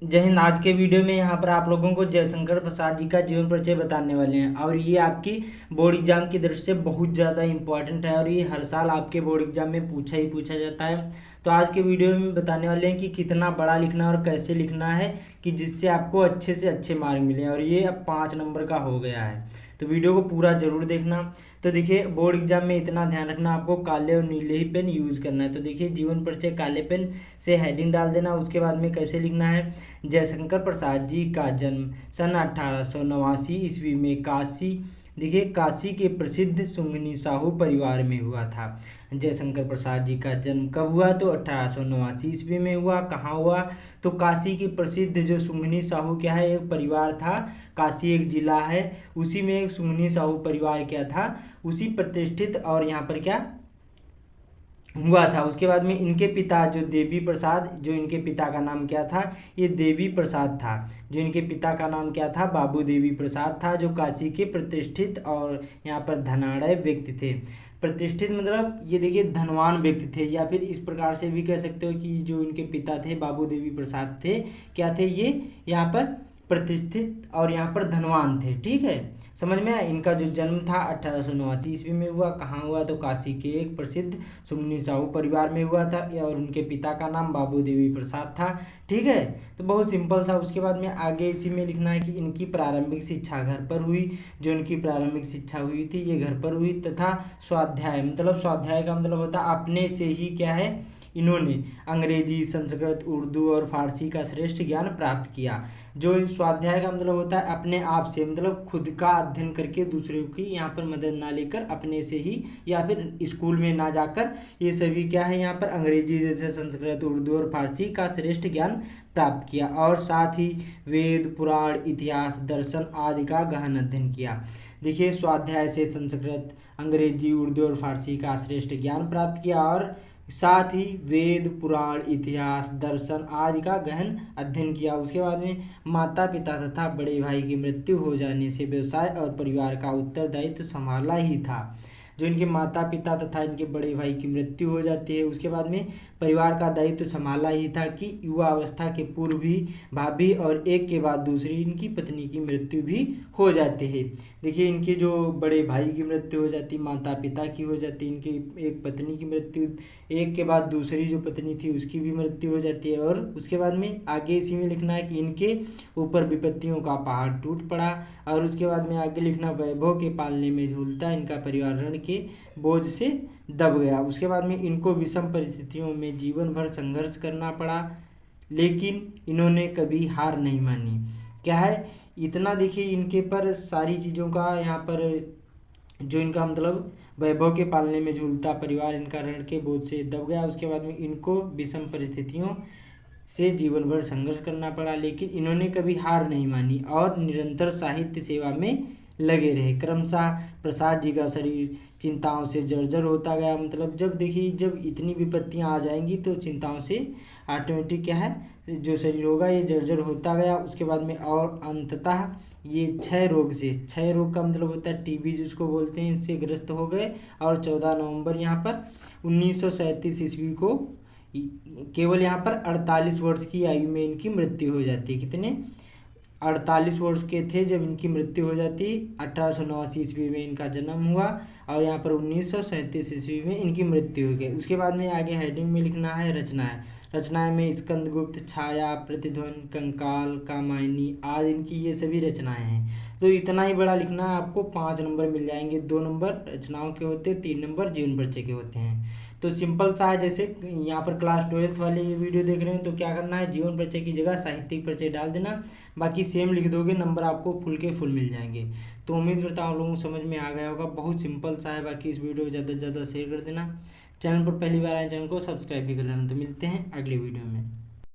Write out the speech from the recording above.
जय हिंद। आज के वीडियो में यहाँ पर आप लोगों को जयशंकर प्रसाद जी का जीवन परिचय बताने वाले हैं और ये आपकी बोर्ड एग्जाम की दृष्टि से बहुत ज़्यादा इंपॉर्टेंट है और ये हर साल आपके बोर्ड एग्जाम में पूछा ही पूछा जाता है। तो आज के वीडियो में बताने वाले हैं कि कितना बड़ा लिखना और कैसे लिखना है कि जिससे आपको अच्छे से अच्छे मार्क मिले, और ये अब 5 नंबर का हो गया है। तो वीडियो को पूरा जरूर देखना। तो देखिए, बोर्ड एग्जाम में इतना ध्यान रखना, आपको काले और नीले ही पेन यूज़ करना है। तो देखिए, जीवन परिचय काले पेन से हेडिंग डाल देना। उसके बाद में कैसे लिखना है, जयशंकर प्रसाद जी का जन्म सन 1889 ईस्वी में काशी, देखिए काशी के प्रसिद्ध सुंगनी साहू परिवार में हुआ था। जयशंकर प्रसाद जी का जन्म कब हुआ, तो 1889 ईस्वी में हुआ। कहाँ हुआ, तो काशी की प्रसिद्ध जो सुंगनी साहू क्या है, एक परिवार था। काशी एक जिला है, उसी में एक सुंगनी साहू परिवार क्या था, उसी प्रतिष्ठित और यहाँ पर क्या हुआ था। उसके बाद में इनके पिता जो देवी प्रसाद, जो इनके पिता का नाम क्या था, ये देवी प्रसाद था। जो इनके पिता का नाम क्या था, बाबू देवी प्रसाद था, जो काशी के प्रतिष्ठित और यहाँ पर धनाढ़ व्यक्ति थे। प्रतिष्ठित मतलब ये देखिए धनवान व्यक्ति थे, या फिर इस प्रकार से भी कह सकते हो कि जो इनके पिता थे बाबू देवी प्रसाद थे, क्या थे ये यहाँ पर प्रतिष्ठित और यहाँ पर धनवान थे। ठीक है, समझ में आया। इनका जो जन्म था 1889 ईस्वी में हुआ। कहाँ हुआ, तो काशी के एक प्रसिद्ध सुमनी साहू परिवार में हुआ था, और उनके पिता का नाम बाबू देवी प्रसाद था। ठीक है, तो बहुत सिंपल था। उसके बाद में आगे इसी में लिखना है कि इनकी प्रारंभिक शिक्षा घर पर हुई। जो इनकी प्रारंभिक शिक्षा हुई थी ये घर पर हुई, तथा स्वाध्याय मतलब स्वाध्याय का मतलब होता है अपने से ही क्या है, इन्होंने अंग्रेजी, संस्कृत, उर्दू और फारसी का श्रेष्ठ ज्ञान प्राप्त किया। जो स्वाध्याय का मतलब होता है अपने आप से, मतलब खुद का अध्ययन करके, दूसरों की यहाँ पर मदद ना लेकर, अपने से ही, या फिर स्कूल में ना जाकर, ये सभी क्या है यहाँ पर अंग्रेजी जैसे संस्कृत, उर्दू और फारसी का श्रेष्ठ ज्ञान प्राप्त किया। और साथ ही वेद, पुराण, इतिहास, दर्शन आदि का गहन अध्ययन किया। देखिए, स्वाध्याय से संस्कृत, अंग्रेजी, उर्दू और फारसी का श्रेष्ठ ज्ञान प्राप्त किया, और साथ ही वेद, पुराण, इतिहास, दर्शन आदि का गहन अध्ययन किया। उसके बाद में माता पिता तथा बड़े भाई की मृत्यु हो जाने से व्यवसाय और परिवार का उत्तरदायित्व संभाला ही था। जो इनके माता पिता तथा इनके बड़े भाई की मृत्यु हो जाती है, उसके बाद में परिवार का दायित्व संभाला ही था कि युवा अवस्था के पूर्व भी भाभी और एक के बाद दूसरी इनकी पत्नी की मृत्यु भी हो जाती है। देखिए, इनके जो बड़े भाई की मृत्यु हो जाती, माता पिता की हो जाती, इनकी एक पत्नी की मृत्यु, एक के बाद दूसरी जो पत्नी थी उसकी भी मृत्यु हो जाती है। और उसके बाद में आगे इसी में लिखना है कि इनके ऊपर विपत्तियों का पहाड़ टूट पड़ा। और उसके बाद में आगे लिखना, वैभव के पालने में झूलता इनका परिवार ऋण के बोझ से दब गया। उसके बाद में इनको विषम परिस्थितियों में जीवन भर संघर्ष करना पड़ा, लेकिन इन्होंने कभी हार नहीं मानी। क्या है, इतना देखिए इनके पर सारी चीज़ों का यहाँ पर जो इनका मतलब वैभव के पालने में झूलता परिवार इनका ऋण के बोझ से दब गया। उसके बाद में इनको विषम परिस्थितियों से जीवन भर संघर्ष करना पड़ा, लेकिन इन्होंने कभी हार नहीं मानी और निरंतर साहित्य सेवा में लगे रहे। क्रमशः प्रसाद जी का शरीर चिंताओं से जर्जर होता गया। मतलब जब देखिए, जब इतनी विपत्तियां आ जाएंगी तो चिंताओं से ऑटोमेटिक क्या है, जो शरीर होगा ये जर्जर होता गया। उसके बाद में और अंततः ये क्षय रोग से, क्षय रोग का मतलब होता है टीबी जिसको बोलते हैं, इससे ग्रस्त हो गए। और 14 नवंबर यहाँ पर 1937 ईस्वी को केवल यहाँ पर 48 वर्ष की आयु में इनकी मृत्यु हो जाती है। कितने, 48 वर्ष के थे जब इनकी मृत्यु हो जाती। 1889 ईस्वी में इनका जन्म हुआ और यहाँ पर 1937 ईस्वी में इनकी मृत्यु हो गई। उसके बाद में आगे हेडिंग में लिखना है रचनाएं। रचनाएं में स्कंदगुप्त, छाया, प्रतिध्वनि, कंकाल, कामायनी आदि इनकी ये सभी रचनाएं हैं। तो इतना ही बड़ा लिखना है, आपको 5 नंबर मिल जाएंगे। 2 नंबर रचनाओं के होते हैं, 3 नंबर जीवन परिचय के होते हैं। तो सिंपल सा है, जैसे यहाँ पर क्लास 12th वाले ये वीडियो देख रहे हैं तो क्या करना है, जीवन परिचय की जगह साहित्यिक परिचय डाल देना, बाकी सेम लिख दोगे, नंबर आपको फुल के फुल मिल जाएंगे। तो उम्मीद करता हूँ आप लोगों को समझ में आ गया होगा। बहुत सिंपल सा है। बाकी इस वीडियो को ज़्यादा से ज़्यादा शेयर कर देना। चैनल पर पहली बार आए चैनल को सब्सक्राइब भी कर लेना। तो मिलते हैं अगले वीडियो में।